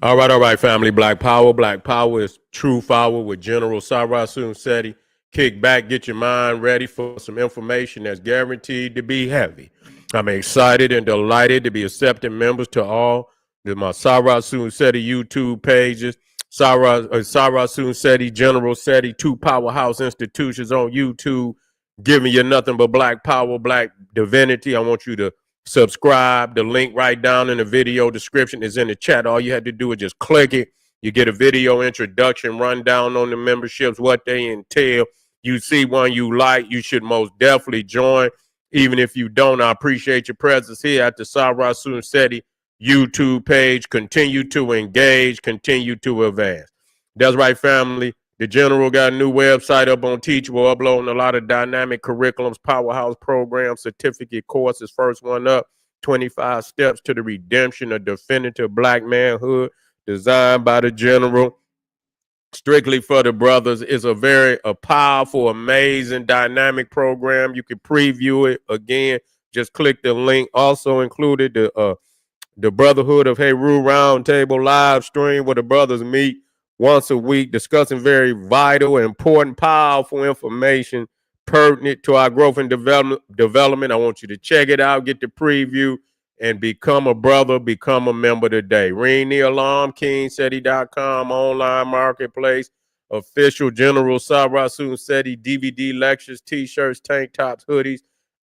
All right, family. Black Power. Black Power is true power with General Sarasun Seti. Kick back, get your mind ready for some information that's guaranteed to be heavy. I'm excited and delighted to be accepting members to all of my Sarasun Seti YouTube pages. Sarasun Seti, General Seti, two powerhouse institutions on YouTube, giving you nothing but black power, black divinity. I want you to subscribe. The link right down in the video description is in the chat. All you had to do is just click it. You get a video introduction, rundown on the memberships, what they entail. You see one you like, you should most definitely join. Even if you don't, I appreciate your presence here at the Sarasun Seti YouTube page. Continue to engage, continue to advance. That's right, family. The General got a new website up on Teachable, uploading a lot of dynamic curriculums, powerhouse programs, certificate courses. First one up, 25 Steps to the Redemption of Definitive Black Manhood, designed by the General, strictly for the brothers. It's a very powerful, amazing, dynamic program. You can preview it. Again, just click the link. Also included the Brotherhood of Heru Roundtable live stream where the brothers meet once a week, discussing very vital, important, powerful information pertinent to our growth and development. I want you to check it out, get the preview, and become a brother, become a member today. Ring the alarm, KingSeti.com, online marketplace, official General Sarasun Seti DVD lectures, t-shirts, tank tops, hoodies,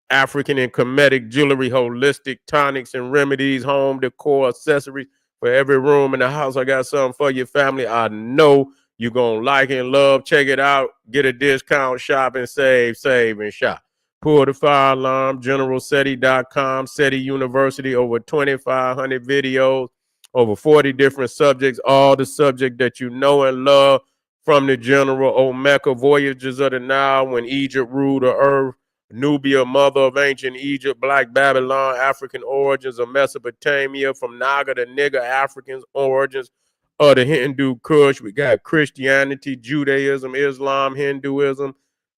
African and Kemetic jewelry, holistic tonics and remedies, home decor, accessories. For every room in the house, I got something for your family. I know you're going to like and love. Check it out. Get a discount, shop and save and shop. Pull the fire alarm, GeneralSeti.com, Seti University, over 2,500 videos, over 40 different subjects, all the subject that you know and love from the General. Omeka, Voyages of the Nile, When Egypt Ruled the Earth, Nubia, Mother of Ancient Egypt, Black Babylon, African Origins of Mesopotamia, from Naga to Nigger, Africans, Origins of the Hindu Kush. We got Christianity, Judaism, Islam, Hinduism,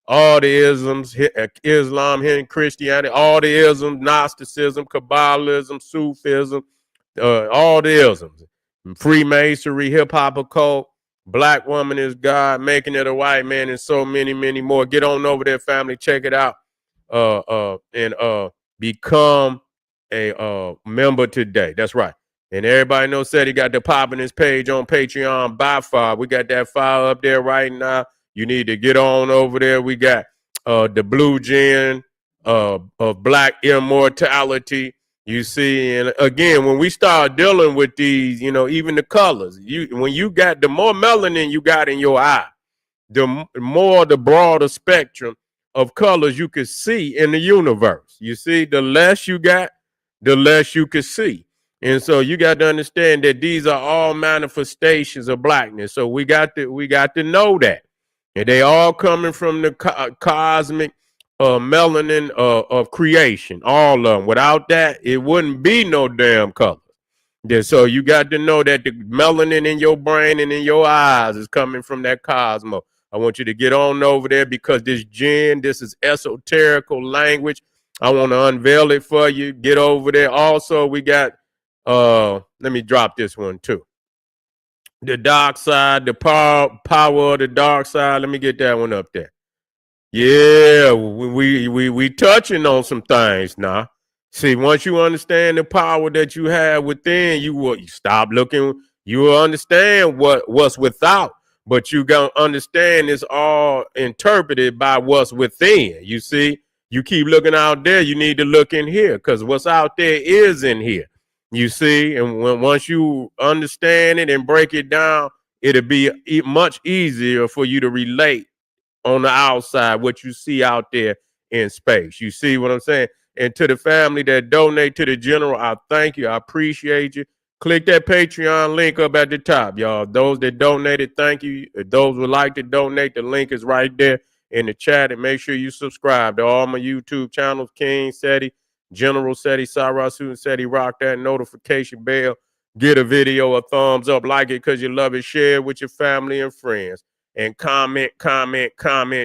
all the isms, Islam, Christianity, all the isms, Gnosticism, Kabbalism, Sufism, all the isms, Freemasonry, hip-hop, occult, Black Woman is God, Making It a White Man, and so many, many more. Get on over there, family. Check it out. And become a member today. That's right. And everybody knows Seti got the popping his page on Patreon by far. We got that file up there right now. You need to get on over there. We got the Blue Djinn of Black Immortality. You see, and again, when we start dealing with these, you know, even the colors, when you got the more melanin you got in your eye, the more the broader spectrum of colors you could see in the universe. You see, the less you got, the less you could see. And so you got to understand that these are all manifestations of blackness. So we got to know that. And they all coming from the cosmic melanin of creation, all of them. Without that, it wouldn't be no damn color. Yeah, so you got to know that the melanin in your brain and in your eyes is coming from that cosmos. I want you to get on over there because this Djinn, this is esoterical language. I want to unveil it for you. Get over there. Also, we got, let me drop this one too. The dark side, the power of the dark side. Let me get that one up there. Yeah, we touching on some things now. See, once you understand the power that you have within, you stop looking, you will understand what's without. But you gonna understand it's all interpreted by what's within. You see, you keep looking out there, you need to look in here because what's out there is in here. You see, and once you understand it and break it down, it'll be much easier for you to relate on the outside what you see out there in space. You see what I'm saying? And to the family that donate to the General, I thank you. I appreciate you. Click that Patreon link up at the top, y'all. Those that donated, thank you. If those would like to donate, the link is right there in the chat. And make sure you subscribe to all my YouTube channels, King Seti, General Seti, Sarasun Seti. Rock that notification bell. Get a video a thumbs up. Like it because you love it. Share it with your family and friends. And comment.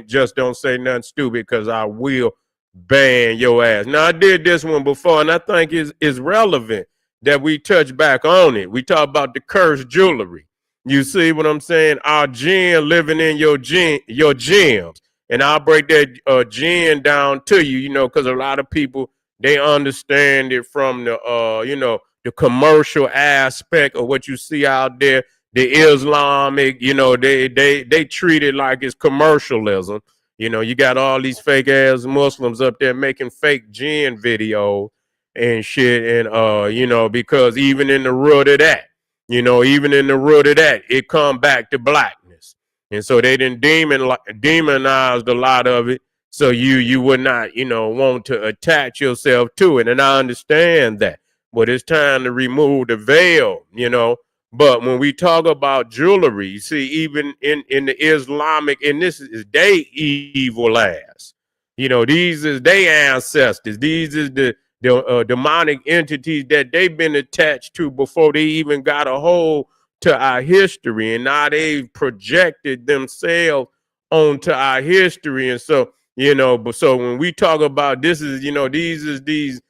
Just don't say nothing stupid because I will ban your ass. Now, I did this one before, and I think it's relevant. that we touch back on it. We talk about the cursed jewelry. You see what I'm saying? Our Djinn living in your gems. And I'll break that Djinn down to you, you know, because a lot of people, they understand it from the, you know, the commercial aspect of what you see out there. The Islamic, you know, they treat it like it's commercialism. You know, you got all these fake ass Muslims up there making fake Djinn videos and shit. And, you know, because even in the root of that, you know, even in the root of that, it come back to blackness. And so they didn't demonized a lot of it. So you would not, you know, want to attach yourself to it. And I understand that. But it's time to remove the veil, you know. But when we talk about jewelry, you see, even in the Islamic, and this is they evil ass. You know, these is their ancestors. These is the demonic entities that they've been attached to before they even got a hold to our history, and now they've projected themselves onto our history. And so, you know, but so when we talk about this is, you know, these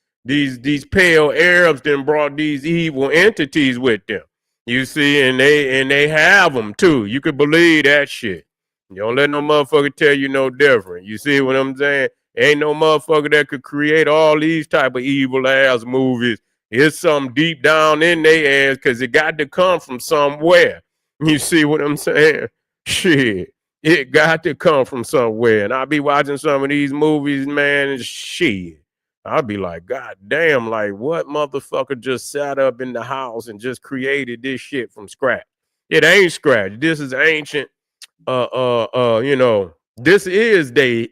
pale Arabs then brought these evil entities with them. You see, and they have them too. You could believe that shit. You don't let no motherfucker tell you no different. You see what I'm saying? Ain't no motherfucker that could create all these type of evil ass movies. It's something deep down in their ass because it got to come from somewhere. You see what I'm saying? Shit. It got to come from somewhere. And I'll be watching some of these movies, man, and shit. I'll be like, God damn, like what motherfucker just sat up in the house and just created this shit from scratch? It ain't scratch. This is ancient. You know, this is they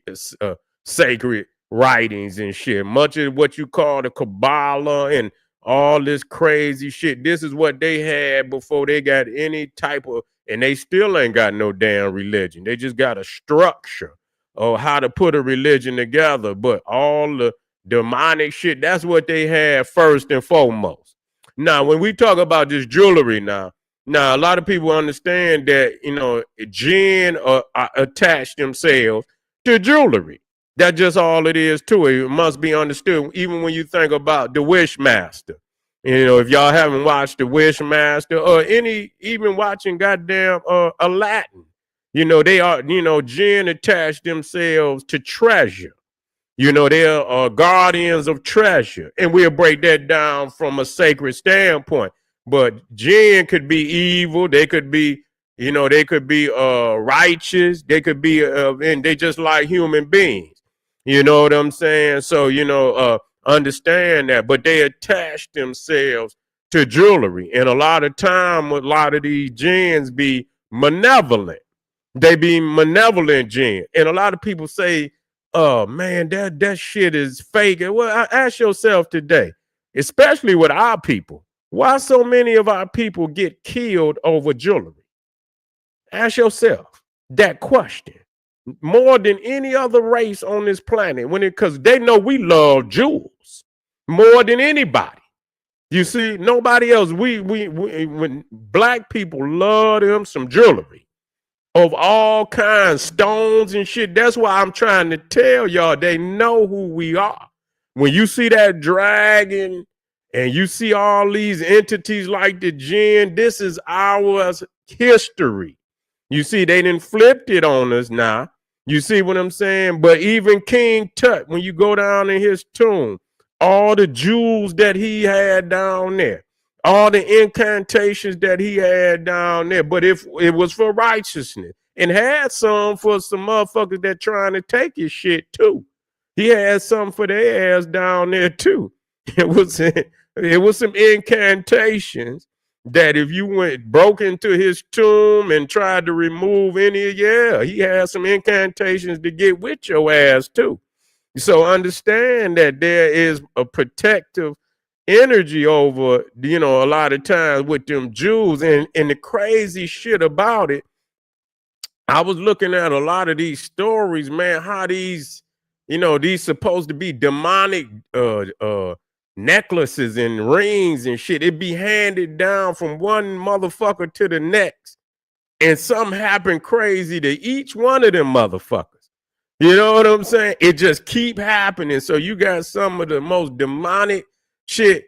sacred writings and shit. Much of what you call the Kabbalah and all this crazy shit. This is what they had before they got any type of, and they still ain't got no damn religion. They just got a structure of how to put a religion together. But all the demonic shit, that's what they had first and foremost. Now, when we talk about this jewelry now, a lot of people understand that, you know, Jinn attach themselves to jewelry. That's just all it is to it. It must be understood. Even when you think about the Wishmaster, you know, if y'all haven't watched the Wishmaster or even watching goddamn Aladdin, you know, they are, you know, Jinn attach themselves to treasure. You know, they're guardians of treasure. And we'll break that down from a sacred standpoint. But Jinn could be evil. They could be, you know, they could be righteous. They could be, and they just like human beings. You know what I'm saying? So, you know, understand that. But they attach themselves to jewelry. And a lot of time, a lot of these jinns be malevolent. They be malevolent jinn. And a lot of people say, oh, man, that shit is fake. Well, ask yourself today, especially with our people, why so many of our people get killed over jewelry? Ask yourself that question. More than any other race on this planet, because they know we love jewels more than anybody. You see, nobody else. When black people love them some jewelry of all kinds, stones and shit. That's why I'm trying to tell y'all, they know who we are. When you see that dragon and you see all these entities like the Djinn, this is our history. You see, they done flipped it on us now. You see what I'm saying? But even King Tut, when you go down in his tomb, all the jewels that he had down there, all the incantations that he had down there, but if it was for righteousness, and had some for some motherfuckers that trying to take his shit too. He had some for their ass down there too. It was some incantations that if you broke into his tomb and tried to remove any, he had some incantations to get with your ass too. So understand that there is a protective energy over, you know, a lot of times with them Jews. And the crazy shit about it, I was looking at a lot of these stories, man, how these, you know, these supposed to be demonic necklaces and rings and shit. It be handed down from one motherfucker to the next. And something happened crazy to each one of them motherfuckers. You know what I'm saying? It just keep happening. So you got some of the most demonic shit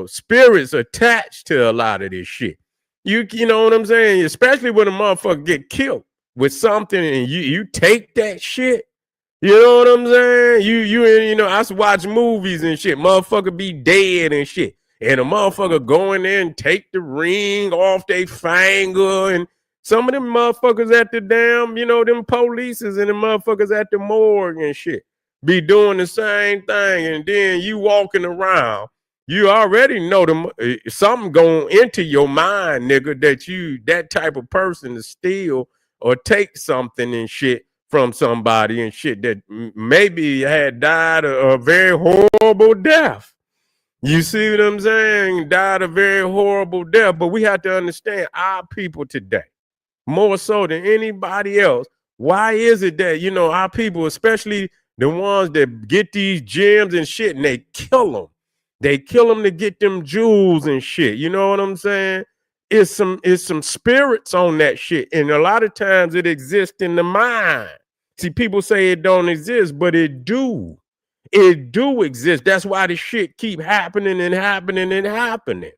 spirits attached to a lot of this shit. You know what I'm saying? Especially when a motherfucker get killed with something and you take that shit. You know what I'm saying? I watch movies and shit. Motherfucker be dead and shit. And a motherfucker go in there and take the ring off their finger. And some of them motherfuckers at the damn, them polices and the motherfuckers at the morgue and shit be doing the same thing. And then you walking around, you already know something going into your mind, nigga, that type of person to steal or take something and shit from somebody and shit that maybe had died a very horrible death. You see what I'm saying? Died a very horrible death. But we have to understand our people today, more so than anybody else. Why is it that, our people, especially the ones that get these gems and shit, and they kill them. They kill them to get them jewels and shit. You know what I'm saying? It's some spirits on that shit. And a lot of times it exists in the mind. See, people say it don't exist, but it do. It do exist. That's why the shit keep happening and happening and happening.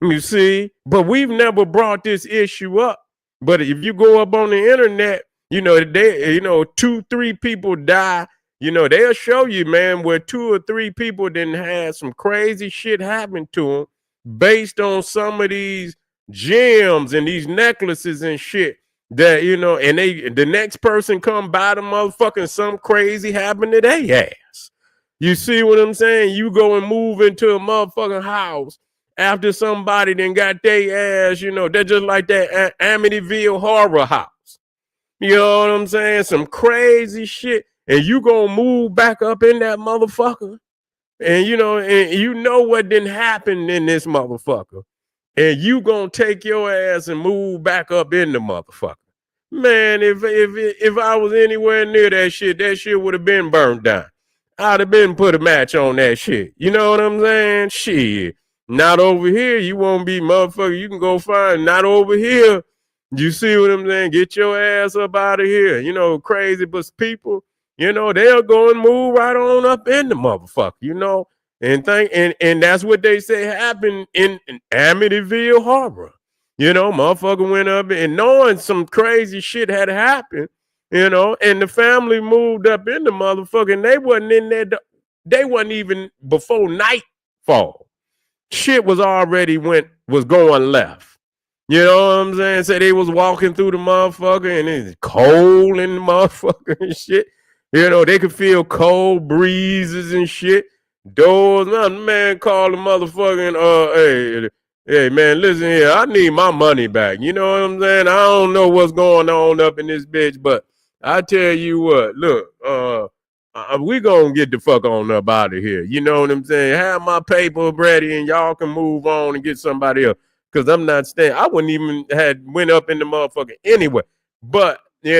You see? But we've never brought this issue up. But if you go up on the internet, they 2-3 people die. They'll show you, man, where 2 or 3 people didn't have some crazy shit happen to them based on some of these gems and these necklaces and shit that, and the next person come by the motherfucking some crazy happened to their ass. You see what I'm saying? You go and move into a motherfucking house after somebody then got their ass, they're just like that Amityville horror house. You know what I'm saying? Some crazy shit. And you gonna move back up in that motherfucker. And what didn't happen in this motherfucker. And you gonna take your ass and move back up in the motherfucker. Man, if I was anywhere near that shit would have been burned down. I'd have been put a match on that shit. You know what I'm saying? Shit. Not over here. You won't be motherfucker. You can go find not over here. You see what I'm saying? Get your ass up out of here. Crazy, but people, they'll go and move right on up in the motherfucker, and that's what they say happened in Amityville Harbor. Motherfucker went up and knowing some crazy shit had happened, and the family moved up in the motherfucker, and they wasn't in there. They wasn't even before nightfall. Shit was going left. You know what I'm saying? So they was walking through the motherfucker, and it's cold in the motherfucker and shit. They could feel cold breezes and shit. Doors, man, call the motherfucking, hey, man, listen here. I need my money back. You know what I'm saying? I don't know what's going on up in this bitch, but I tell you what, look, we gonna get the fuck on up out of here. You know what I'm saying? Have my paper ready, and y'all can move on and get somebody else. Because I'm not staying. I wouldn't even went up in the motherfucker anyway. But, we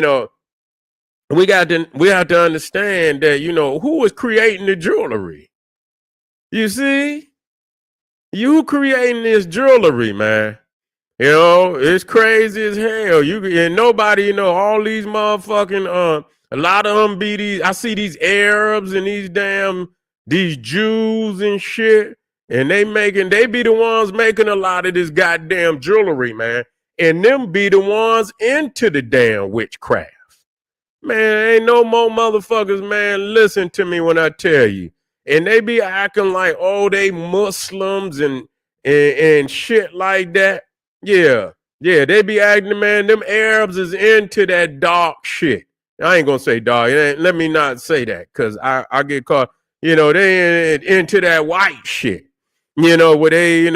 have to understand that, who is creating the jewelry? You see? You creating this jewelry, man. It's crazy as hell. And nobody, all these motherfucking, a lot of them be these, I see these Arabs and these Jews and shit. And they be the ones making a lot of this goddamn jewelry, man. And them be the ones into the damn witchcraft. Man, ain't no more motherfuckers, man. Listen to me when I tell you. And they be acting like, oh, they Muslims and shit like that. Yeah, they be acting, man. Them Arabs is into that dark shit. I ain't gonna say dark. Let me not say that, because I get caught. They into that white shit. Where they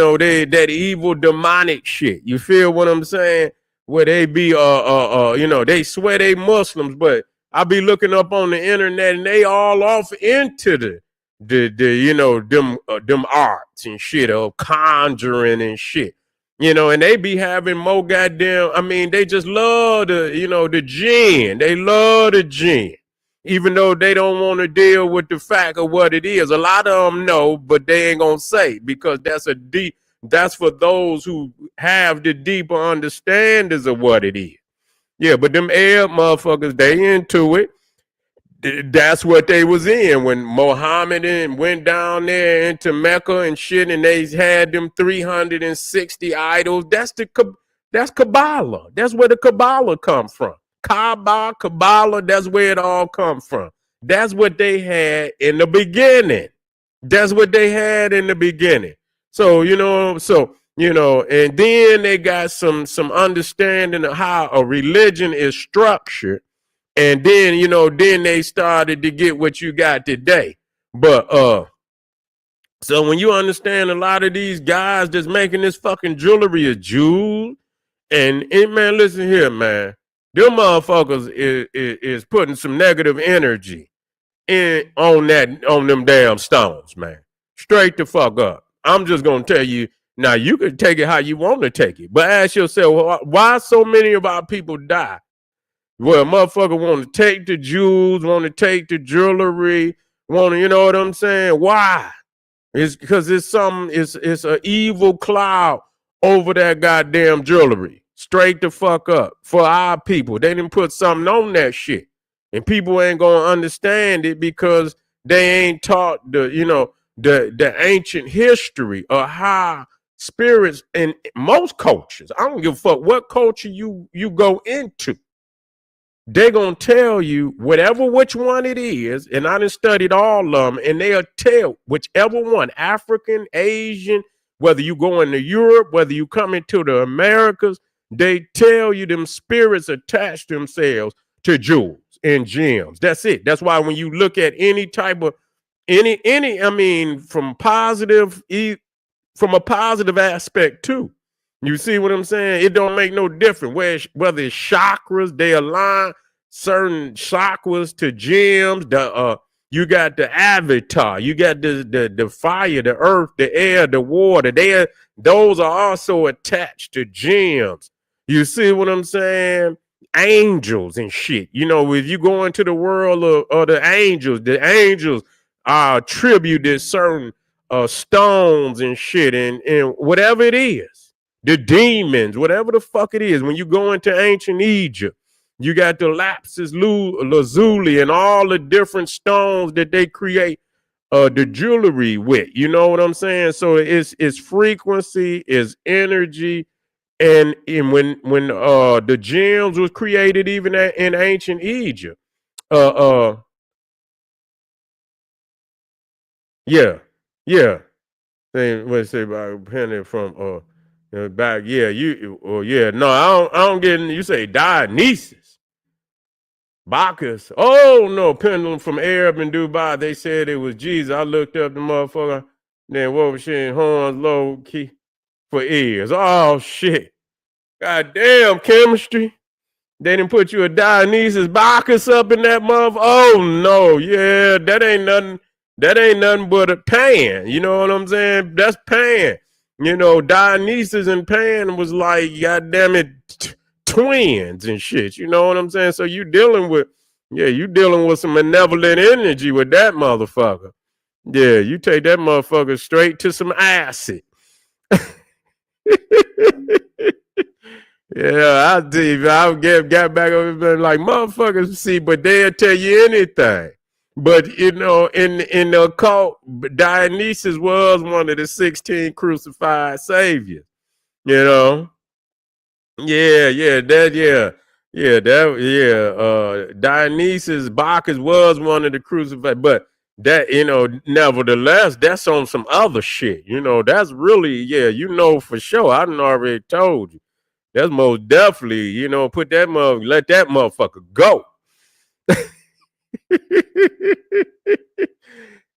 that evil demonic shit. You feel what I'm saying? Where they be they swear they Muslims, but I be looking up on the internet and they all off into them arts and shit of conjuring and shit. And they be having more goddamn, they just love the Djinn. They love the Djinn. Even though they don't want to deal with the fact of what it is. A lot of them know, but they ain't gonna say, because that's for those who have the deeper understandings of what it is. Yeah, but them Arab motherfuckers, they into it. That's what they was in when Mohammed went down there into Mecca and shit, and they had them 360 idols. That's Kabbalah. That's where the Kabbalah come from. Kaaba, Kabbalah. That's where it all come from. That's what they had in the beginning. That's what they had in the beginning. So and then they got some understanding of how a religion is structured, and then then they started to get what you got today. But so when you understand a lot of these guys that's making this fucking jewelry is Jews, and man, listen here, man, them motherfuckers is putting some negative energy on them damn stones, man. Straight the fuck up. I'm just gonna tell you now. You can take it how you want to take it, but ask yourself why so many of our people die. Well, motherfucker want to take the jewels, want to take the jewelry, want to, you know what I'm saying? Why? It's because it's an evil cloud over that goddamn jewelry. Straight the fuck up for our people. They didn't put something on that shit. And people ain't gonna understand it because they ain't taught the ancient history of how spirits in most cultures. I don't give a fuck what culture you go into. They're going to tell you which one it is, and I done studied all of them, and they'll tell whichever one, African, Asian, whether you going to Europe, whether you come into the Americas, they tell you them spirits attach themselves to jewels and gems. That's it. That's why when you look at any type of, from a positive aspect too. You see what I'm saying? It don't make no difference whether it's chakras, they align certain chakras to gems. You got the avatar, you got the fire, the earth, the air, the water. Those are also attached to gems. You see what I'm saying? Angels and shit. If you go into the world of the angels attributed certain stones and shit, and whatever it is, the demons, whatever the fuck it is. When you go into ancient Egypt, you got the lapis lazuli and all the different stones that they create the jewelry with. You know what I'm saying? So it's frequency, it's energy, and when the gems was created even in ancient Egypt, yeah. What say about penny from back? Yeah, no, I don't get. You say Dionysus, Bacchus. Oh no, pendulum from Arab and Dubai. They said it was Jesus. I looked up the motherfucker. Then what was she? Horns low key for ears. Oh shit! God damn chemistry. They didn't put you a Dionysus Bacchus up in that mother. Oh no, yeah, that ain't nothing. That ain't nothing but a Pan. You know what I'm saying? That's Pan. Dionysus and Pan was like, goddamn it, twins and shit. You know what I'm saying? So you dealing with some malevolent energy with that motherfucker. Yeah, you take that motherfucker straight to some acid. Yeah, I'll get back over like motherfuckers. See, but they'll tell you anything. But in the occult, Dionysus was one of the 16 crucified saviors. Dionysus Bacchus was one of the crucified, but that nevertheless, that's on some other shit. That's really for sure. I done already told you. That's most definitely, let that motherfucker go.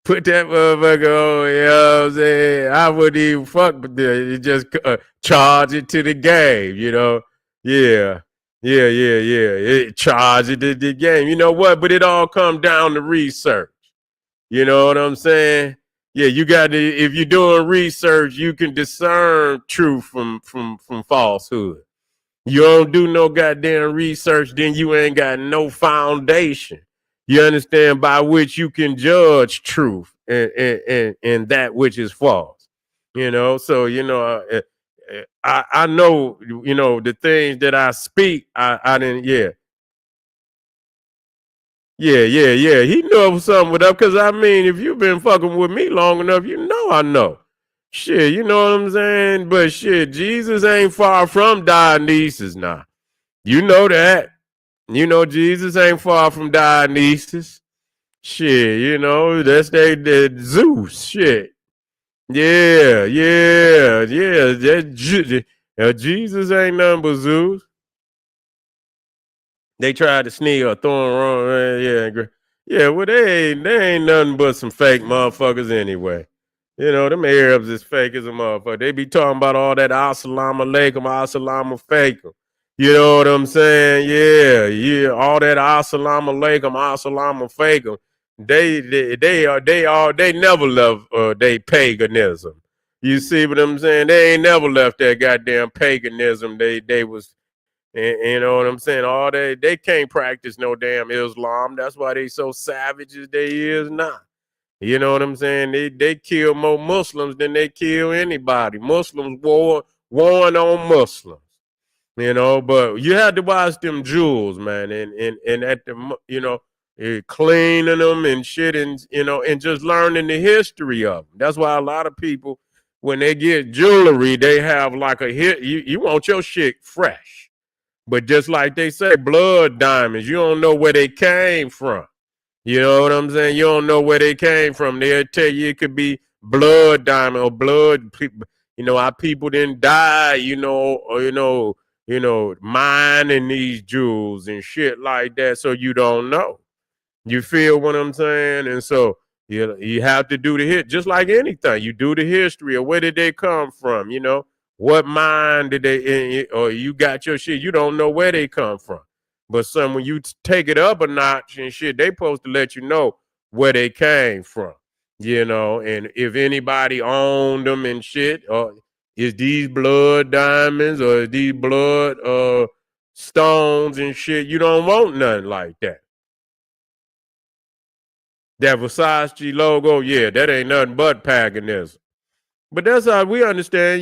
Put that motherfucker on, you know what I'm saying? I wouldn't even fuck with it. Just charge it to the game, Yeah. Charge it to the game. You know what? But it all comes down to research. You know what I'm saying? Yeah, you got to, if you're doing research, you can discern truth from falsehood. You don't do no goddamn research, then you ain't got no foundation. You understand, by which you can judge truth and that which is false. So I know the things that I speak. I didn't. Yeah, Yeah. He knew something was up because I mean, if you've been fucking with me long enough, you know I know. Shit, you know what I'm saying? But shit, Jesus ain't far from Dionysus now. You know that. You know Jesus ain't far from Dionysus. Shit, you know, that's they Zeus. Shit. Yeah. Jesus ain't nothing but Zeus. They tried to sneak or throw him wrong. Yeah. Well, they ain't nothing but some fake motherfuckers anyway. You know, them Arabs is fake as a motherfucker. They be talking about all that assalamu alaikum, assalamu alaikum. You know what I'm saying? Yeah. All that assalamu alaikum, assalamu alaikum. They never left they paganism. You see what I'm saying? They ain't never left that goddamn paganism. They was and you know what I'm saying? All they can't practice no damn Islam. That's why they so savage as they is now. You know what I'm saying? They kill more Muslims than they kill anybody. Muslims warring on Muslims. You know, but you had to watch them jewels, man, and at the cleaning them and shit, and and just learning the history of them. That's why a lot of people, when they get jewelry, they have like a hit. You want your shit fresh. But just like they say, blood diamonds, you don't know where they came from. You know what I'm saying? You don't know where they came from. They'll tell you it could be blood diamond or blood. Our people didn't die. Mining these jewels and shit like that. So you don't know. You feel what I'm saying? And so you have to do the hit, just like anything. You do the history of where did they come from? What mine did they? Or you got your shit. You don't know where they come from. But when you take it up a notch and shit, they supposed to let you know where they came from. And if anybody owned them and shit, or is these blood diamonds or is these blood stones and shit, you don't want nothing like that. That Versace logo, yeah, that ain't nothing but paganism. But that's how we understand,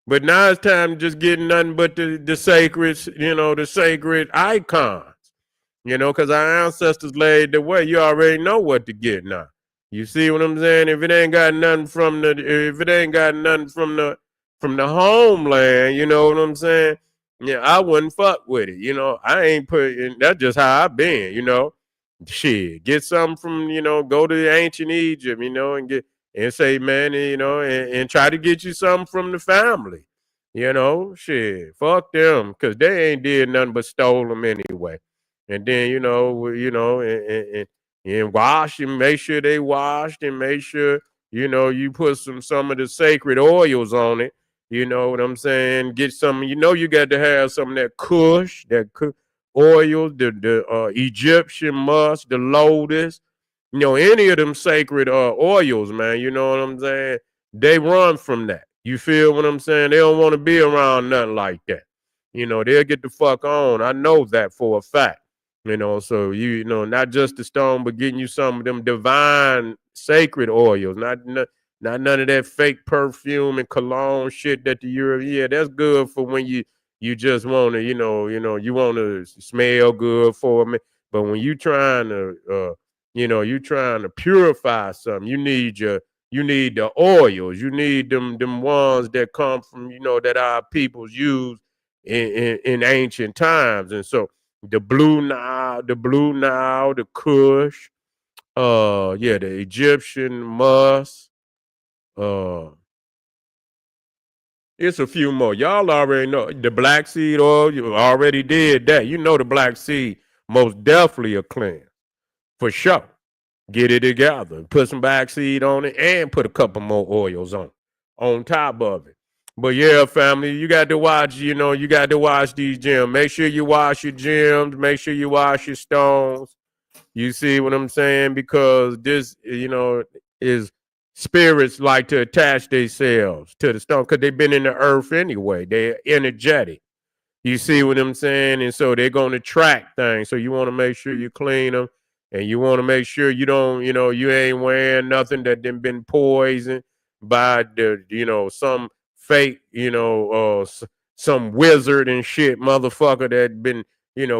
But now it's time to just get nothing but the sacred, the sacred icons, because our ancestors laid the way. You already know what to get now. You see what I'm saying? If it ain't got nothing from the homeland, you know what I'm saying? Yeah, I wouldn't fuck with it. I ain't that's just how I been. Shit, get something from, go to ancient Egypt, and say, man, and try to get you something from the family. Shit, fuck them, because they ain't did nothing but stole them anyway. And then, and wash and make sure they washed and make sure, you put some of the sacred oils on it. You know what I'm saying? Get some, you got to have some of that kush, oil, the Egyptian musk, the lotus, any of them sacred oils, man. You know what I'm saying? They run from that. You feel what I'm saying? They don't want to be around nothing like that. They'll get the fuck on. I know that for a fact. So not just the stone, but getting you some of them divine sacred oils, not none of that fake perfume and cologne shit that the Europe. Yeah, that's good for when you just want to, you want to smell good for me. But when you trying to, you trying to purify something, you need the oils. You need them ones that come from, that our peoples use in ancient times. And so the Blue Nile, the Kush, the Egyptian musk, it's a few more. Y'all already know the black seed oil. You already did that. The black seed most definitely a cleanse for sure. Get it together. Put some black seed on it and put a couple more oils on top of it. But yeah, family, you got to watch. You got to watch these gems. Make sure you wash your gems. Make sure you wash your stones. You see what I'm saying? Because this, is spirits like to attach themselves to the stone because they've been in the earth anyway. They're energetic. You see what I'm saying? And so they're going to track things. So you want to make sure you clean them, and you want to make sure you don't, you ain't wearing nothing that been poisoned by some fake, some wizard and shit motherfucker that been,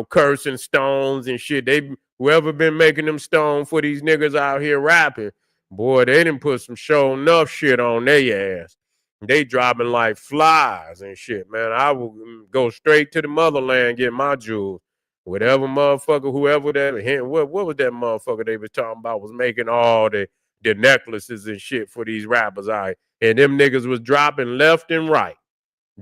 cursing stones and shit. Whoever been making them stone for these niggas out here rapping, boy, they done put some show enough shit on their ass. They dropping like flies and shit, man. I will go straight to the motherland, get my jewels. Whatever motherfucker, whoever that, what was that motherfucker they was talking about was making all the necklaces and shit for these rappers out here. And them niggas was dropping left and right.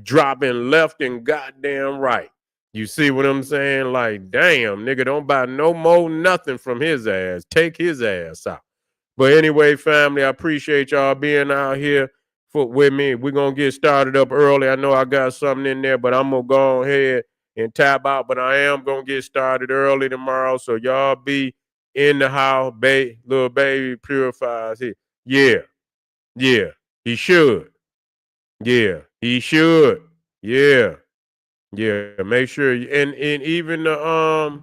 Dropping left and goddamn right. You see what I'm saying? Like, damn, nigga, don't buy no more nothing from his ass. Take his ass out. But anyway, family, I appreciate y'all being out here with me. We're going to get started up early. I know I got something in there, but I'm going to go ahead and tap out. But I am going to get started early tomorrow. So y'all be in the house. Little baby purifies here. Yeah, he should. Yeah, he should. Yeah. Make sure and even the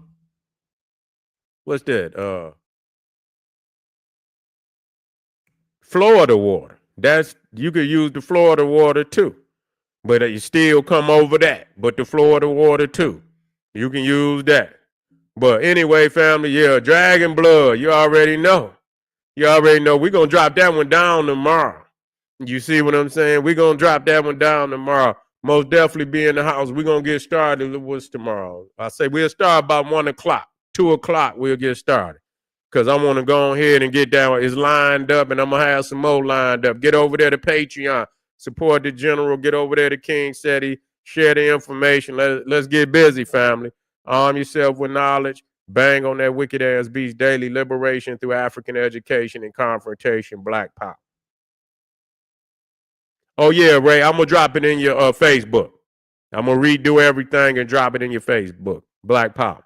what's that? Florida water. You could use the Florida water too. But you still come over that. But the Florida water too. You can use that. But anyway, family, yeah, Dragon Blood, you already know. We're gonna drop that one down tomorrow. You see what I'm saying? We're going to drop that one down tomorrow. Most definitely be in the house. We're going to get started. What's tomorrow? I say we'll start about 1 o'clock. 2 o'clock, we'll get started. Because I want to go ahead and get down. It's lined up, and I'm going to have some more lined up. Get over there to Patreon. Support the general. Get over there to King Seti. Share the information. Let's get busy, family. Arm yourself with knowledge. Bang on that wicked-ass beast. Daily liberation through African education and confrontation. Black power. Oh, yeah, Ray, I'm going to drop it in your Facebook. I'm going to redo everything and drop it in your Facebook. Black Power.